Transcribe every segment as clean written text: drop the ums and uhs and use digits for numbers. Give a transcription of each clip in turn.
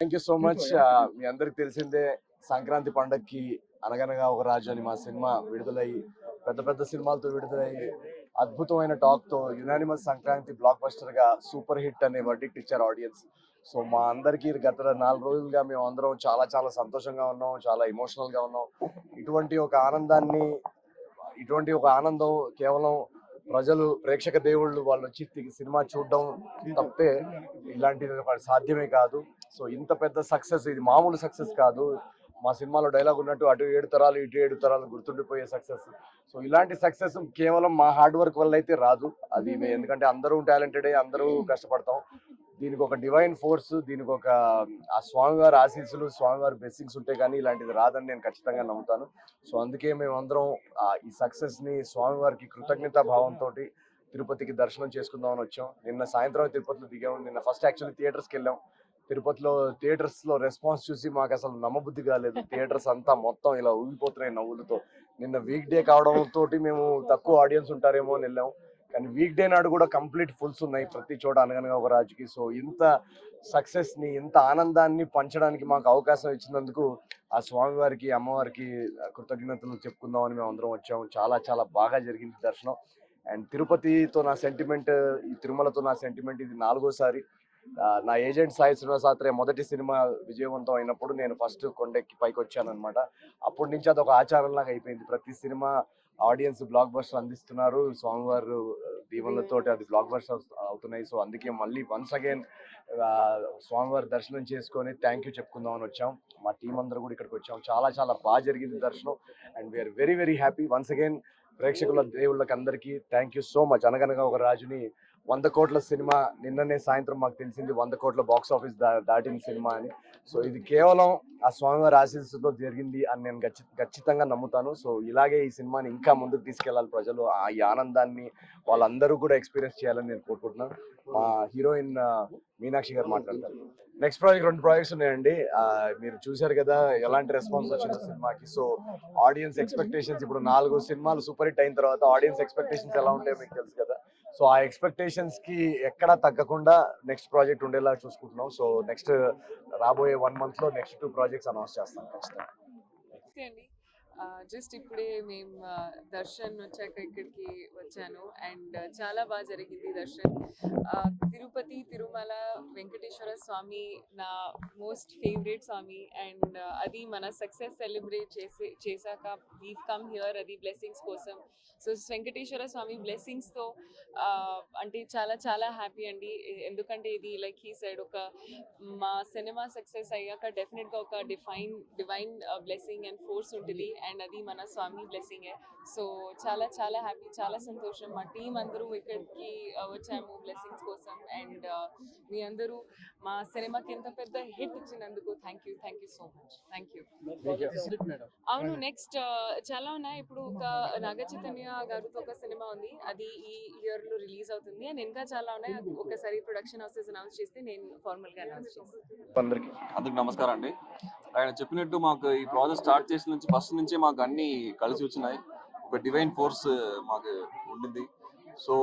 Thank you so much. మీ అందరికి తెలిసిందే సంక్రాంతి పండగకి అనగనగా ఒక రాజు అని మా సినిమా విడుదలయ్యి పెద్ద పెద్ద సినిమాలతో విడుదలయ్యి అద్భుతమైన టాక్ తో యునానిమస్ సంక్రాంతి బ్లాక్ బస్టర్ గా సూపర్ హిట్ అనే వర్డిక్ట్ ఇచ్చారు ఆడియన్స్. సో మా అందరికి గత 4 రోజులుగా మేము అందరం చాలా చాలా సంతోషంగా ఉన్నాం, చాలా ఎమోషనల్ గా ఉన్నాం. ఇటువంటి ఒక ఆనందాన్ని ఇటువంటి ఒక ఆనందం కేవలం ప్రజలు ప్రేక్షక దేవుళ్ళు వాళ్ళు వచ్చి సినిమా చూడడం తప్పితే ఇలాంటిది సాధ్యమే కాదు. సో ఇంత పెద్ద సక్సెస్ ఇది మామూలు సక్సెస్ కాదు. మా సినిమాలో డైలాగ్ ఉన్నట్టు అటు 7 తరాలు ఇటు 7 తరాలు గుర్తుండిపోయే సక్సెస్. సో ఇలాంటి సక్సెస్ కేవలం మా హార్డ్ వర్క్ వల్ల అయితే రాదు. అది ఎందుకంటే అందరూ టాలెంటెడే, అందరూ కష్టపడతాం. దీనికి ఒక డివైన్ ఫోర్స్, దీనికి ఒక ఆ స్వామివారి ఆశీస్సులు, స్వామివారి బ్లెస్సింగ్స్ ఉంటే కానీ ఇలాంటిది రాదని నేను ఖచ్చితంగా నమ్ముతాను. సో అందుకే మేమందరం ఈ సక్సెస్ ని స్వామివారికి కృతజ్ఞతా భావంతో తిరుపతికి దర్శనం చేసుకుందామని వచ్చాం. నిన్న సాయంత్రం తిరుపతిలో దిగాం. నిన్న ఫస్ట్ యాక్చువల్లీ థియేటర్స్కి వెళ్ళాం. తిరుపతిలో థియేటర్స్ లో రెస్పాన్స్ చూసి మాకు అసలు నమ్మబుద్ధి కాలేదు. థియేటర్స్ అంతా మొత్తం ఇలా ఊగిపోతున్నాయి నవ్వులతో. నిన్న వీక్ డే కావడం తోటి మేము తక్కువ ఆడియన్స్ ఉంటారేమో అని వెళ్ళాం, కానీ వీక్ డే నాడు కూడా కంప్లీట్ ఫుల్స్ ఉన్నాయి ప్రతి చోట అనగనగా ఒక రాజుకి. సో ఇంత సక్సెస్ ని, ఇంత ఆనందాన్ని పంచడానికి మాకు అవకాశం ఇచ్చినందుకు ఆ స్వామివారికి, అమ్మవారికి కృతజ్ఞతలు చెప్పుకుందామని మేము అందరం వచ్చాము. చాలా చాలా బాగా జరిగింది దర్శనం. అండ్ తిరుపతితో నా సెంటిమెంట్, ఈ తిరుమలతో నా సెంటిమెంట్ ఇది 4వసారి. నా ఏజెంట్ సాయి శ్రీనివాసాత్రే మొదటి సినిమా విజయవంతం అయినప్పుడు నేను ఫస్ట్ కొండెక్కి పైకి వచ్చాను అనమాట. అప్పటి నుంచి అదొక ఆచారం లాగా అయిపోయింది. ప్రతి సినిమా ఆడియన్స్ బ్లాక్ బస్టర్ అందిస్తున్నారు. స్వామివారు దీవెనలతోటి అది బ్లాక్ బస్టర్ అవుతున్నాయి. సో అందుకే మళ్ళీ వన్స్ అగైన్ స్వామివారి దర్శనం చేసుకొని థ్యాంక్ యూ చెప్పుకుందామని వచ్చాం. మా టీం అందరూ కూడా ఇక్కడికి వచ్చాం. చాలా చాలా బాగా జరిగింది దర్శనం. And we are very very happy. Once again ప్రేక్షకుల దేవుళ్ళకి అందరికీ థ్యాంక్ యూ సో మచ్. అనగనగా ఒక రాజుని 100 కోట్ల సినిమా, నిన్ననే సాయంత్రం మాకు తెలిసింది 100 కోట్ల బాక్స్ ఆఫీస్ దాటిన సినిమా అని. సో ఇది కేవలం ఆ స్వామివారి ఆశీస్సుతో జరిగింది అని నేను ఖచ్చితంగా నమ్ముతాను. సో ఇలాగే ఈ సినిమాని ఇంకా ముందుకు తీసుకెళ్లాలి ప్రజలు. ఈ ఆనందాన్ని వాళ్ళందరూ కూడా ఎక్స్పీరియన్స్ చేయాలని నేను కోరుకుంటున్నాను. మా హీరోయిన్ మీనాక్షి గారు మాట్లాడతారు. నెక్స్ట్ ప్రాజెక్ట్ 2 ప్రాజెక్ట్స్ ఉన్నాయండి. మీరు చూశారు కదా ఎలాంటి రెస్పాన్స్ వచ్చింది సినిమాకి. సో ఆడియన్స్ ఎక్స్పెక్టేషన్స్, ఇప్పుడు 4 సినిమాలు సూపర్ హిట్ అయిన తర్వాత ఆడియన్స్ ఎక్స్పెక్టేషన్స్ ఎలా ఉంటాయో మీకు తెలుసు కదా. సో ఆ ఎక్స్పెక్టేషన్స్ కి ఎక్కడా తగ్గకుండా నెక్స్ట్ ప్రాజెక్ట్ ఉండేలా చూసుకుంటున్నాం. సో నెక్స్ట్ రాబోయే 1 month లో నెక్స్ట్ 2 ప్రాజెక్ట్స్ అనౌన్స్ చేస్తాం ఖచ్చితంగా. జస్ట్ ఇప్పుడే మేము దర్శన్ వచ్చాక ఇక్కడికి వచ్చాను అండ్ చాలా బాగా జరిగింది దర్శన్. తిరుపతి, తిరుమల, వెంకటేశ్వర స్వామి నా మోస్ట్ ఫేవరెట్ స్వామి అండ్ అది మన సక్సెస్ సెలబ్రేట్ చేశాక వీవ్ కమ్ హియర్, అది బ్లెస్సింగ్స్ కోసం. సో వెంకటేశ్వర స్వామి బ్లెస్సింగ్స్తో అంటే చాలా చాలా హ్యాపీ అండి. ఎందుకంటే ఇది లైక్ హీ సైడ్ ఒక మా సినిమా సక్సెస్ అయ్యాక డెఫినెట్గా ఒక డివైన్ బ్లెస్సింగ్ అండ్ ఫోర్స్ ఉంటుంది అండ్ అది మన స్వామి బ్లెస్సింగే. సో చాలా చాలా హ్యాపీ, చాలా సంతోషం. మా టీం అందరూ ఇక్కడికి వచ్చాము బ్లెస్సింగ్స్ కోసం అండ్ మీ అందరూ మా సినిమాకి ఎంత పెద్ద హిట్ ఇచ్చినందుకు thank you so much. Thank you. అవును, నెక్స్ట్ చాలా ఉన్నాయి. ఇప్పుడు ఒక నాగ చైతన్య గారితో ఒక సినిమా ఉంది, అది ఈ ఇయర్ లో రిలీజ్ అవుతుంది అండ్ ఇంకా చాలా ఉన్నాయి. ఒకసారి ప్రొడక్షన్ హౌసెస్ అనౌన్స్ చేస్తే నేను ఫార్మల్ గా అనౌన్స్ చేస్తాను. అందరికి నమస్కారం అండి. ఆయన చెప్పినట్టు మాకు ఈ ప్రాజెక్ట్ స్టార్ట్ చేసిన నుంచి ఫస్ట్ నుంచి మాకు అన్ని కలిసి వచ్చినాయి. ఒక డివైన్ ఫోర్స్ మాకు ఉండింది. సో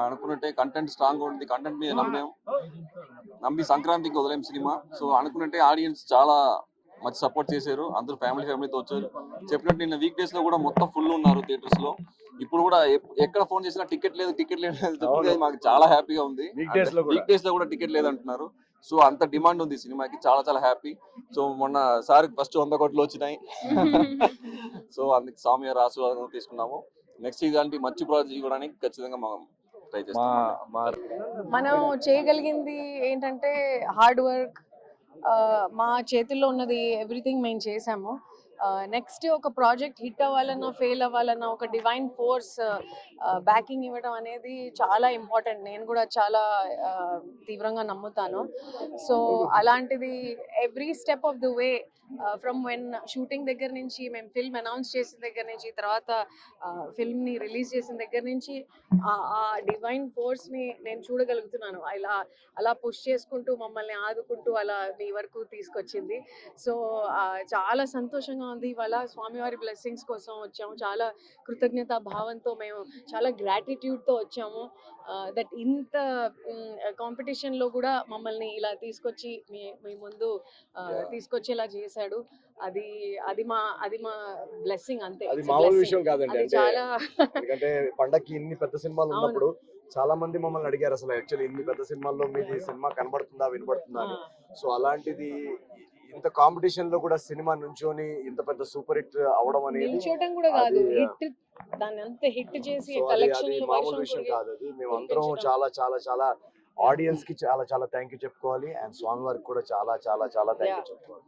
అనుకున్నట్టే కంటెంట్ స్ట్రాంగ్ ఉంది. కంటెంట్ మీద నమ్మి సంక్రాంతికి వదిలేం సినిమా. సో అనుకున్నట్టే ఆడియన్స్ చాలా మంచి సపోర్ట్ చేశారు. అందరూ ఫ్యామిలీతో వచ్చారు. చెప్పినట్టు నిన్న వీక్ డేస్ లో కూడా మొత్తం ఫుల్ ఉన్నారు థియేటర్స్ లో. ఇప్పుడు కూడా ఎక్కడ ఫోన్ చేసినా టికెట్ లేదు మాకు చాలా హ్యాపీగా ఉంది. వీక్ డేస్ లో కూడా టికెట్ లేదు అంటున్నారు. సో అంత డిమాండ్ ఉంది సినిమాకి. చాలా చాలా హ్యాపీ. సో మొన్న సార్ ఫస్ట్ 100 కోట్లు వచ్చినాయి. సో అందుకు స్వామి గారి ఆశీర్వాదం తీసుకున్నాము. నెక్స్ట్ ఇలాంటి మంచి ప్రాజెక్ట్ ఇవ్వడానికి ఖచ్చితంగా మనం ట్రై చేస్తాం. మనం చేయగలిగింది ఏంటంటే హార్డ్ వర్క్. మా చేతుల్లో ఉన్నది ఎవ్రీథింగ్ మేము చేసాము. నెక్స్ట్ ఒక ప్రాజెక్ట్ హిట్ అవ్వాలన్నా ఫెయిల్ అవ్వాలన్నా ఒక డివైన్ ఫోర్స్ బ్యాకింగ్ ఇవ్వడం అనేది చాలా ఇంపార్టెంట్. నేను కూడా చాలా తీవ్రంగా నమ్ముతాను. సో అలాంటిది every step of the way, from when shooting దగ్గర నుంచి, మేము ఫిల్మ్ అనౌన్స్ చేసిన దగ్గర నుంచి, తర్వాత ఫిల్మ్ని రిలీజ్ చేసిన దగ్గర నుంచి ఆ డివైన్ ఫోర్స్ని నేను చూడగలుగుతున్నాను. అలా పుష్ చేసుకుంటూ మమ్మల్ని ఆదుకుంటూ అలా మీ వరకు తీసుకొచ్చింది. సో చాలా సంతోషంగా సంతోషంగా ఉంది ఇవాళ. స్వామివారి బ్లెస్సింగ్స్ కోసం వచ్చాము. చాలా కృతజ్ఞతా భావంతో మేము చాలా గ్రాటిట్యూడ్తో వచ్చాము. దట్ ఇంత కాంపిటీషన్లో కూడా మమ్మల్ని ఇలా తీసుకొచ్చి మీ ముందు తీసుకొచ్చేలా చేశాడు. అది అది మా బ్లెస్సింగ్ అంతే. అది It's a మామూలు blessing. విషయం కాదండి. అది అంటే చాలా ఎందుకంటే పండక్కి ఇన్ని పెద్ద సినిమాలు అవును. ఉన్నప్పుడు చాలా మంది మమ్మల్ని అడిగారు అసలు యాక్చువల్లీ ఇన్ని పెద్ద సినిమాల్లో మీది సినిమా కనబడుతుందా వినబడుతుందా అని. సో అలాంటిది ఇంత కాంపిటీషన్ లో కూడా సినిమా నుంచొని ఇంత పెద్ద సూపర్ హిట్ అవడం అనేది నిల్చోటం కూడా కాదు, అది, హిట్ దాన్ని అంత హిట్ చేసి సో అది కలెక్షన్ అది మామూలు విషయం కాదు. అది మేము అందరం కురిపించడం. చాలా చాలా చాలా ఆడియన్స్ కి చాలా చాలా థ్యాంక్ యూ చెప్పుకోవాలి. అండ్ స్వామి వారికి కూడా చాలా చాలా చాలా థ్యాంక్ యూ చెప్పుకోవాలి.